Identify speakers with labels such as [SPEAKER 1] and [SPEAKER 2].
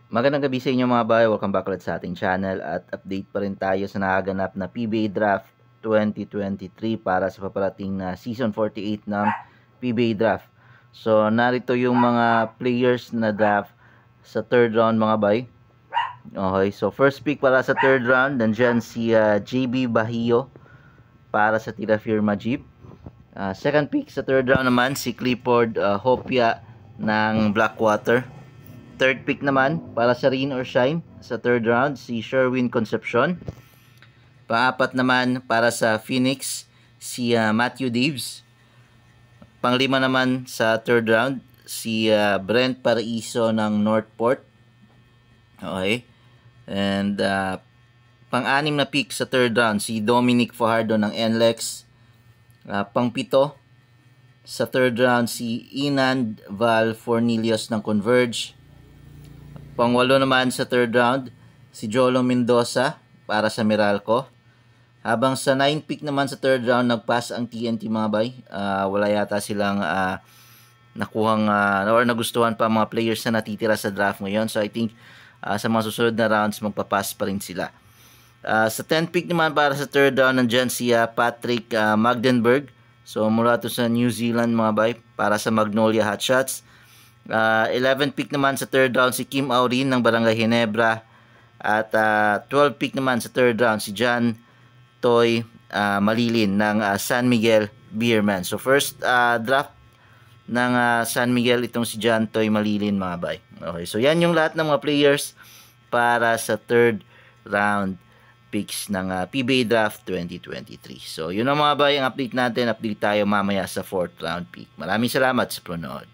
[SPEAKER 1] Magandang gabi sa inyo mga bay, welcome back ulit sa ating channel at update pa rin tayo sa nagaganap na PBA Draft 2023 para sa paparating na Season 48 ng PBA Draft. So narito yung mga players na draft sa third round mga bay. Okay, so first pick para sa third round, nandyan si JB Bahio para sa Tira Firma Jeep. Second pick sa third round naman si Clifford Hopia ng Blackwater. Third pick naman para sa Rain or Shine sa third round si Sherwin Concepcion. Pang-apat naman para sa Phoenix si Matthew Daves. Panglima naman sa third round si Brent Paraiso ng Northport. Okay. And pang-anim na pick sa third round si Dominic Fajardo ng NLEX. Pang-pito sa third round si Inand Val Fornilius ng Converge. Pang-walo naman sa third round si Jolo Mendoza para sa Meralco. Habang sa 9 pick naman sa third round nagpass ang TNT mga bay. Wala yata silang nakuhang or nagustuhan pa mga players na natitira sa draft ngayon. So I think sa mga susunod na rounds magpapass pa rin sila. Sa 10 pick naman para sa third round nandyan si Patrick Magdenberg. So mula to sa New Zealand mga bay para sa Magnolia Hotshots. 11 pick naman sa third round si Kim Aurin ng Barangay Ginebra. At 12 pick naman sa third round si John Toy Malilin ng San Miguel Beerman. So first draft ng San Miguel itong si John Toy Malilin mga bay. Okay, so yan yung lahat ng mga players para sa third round picks ng PBA Draft 2023. So yun ang mga bay ang update natin. Update tayo mamaya sa fourth round pick. Maraming salamat sa panonood.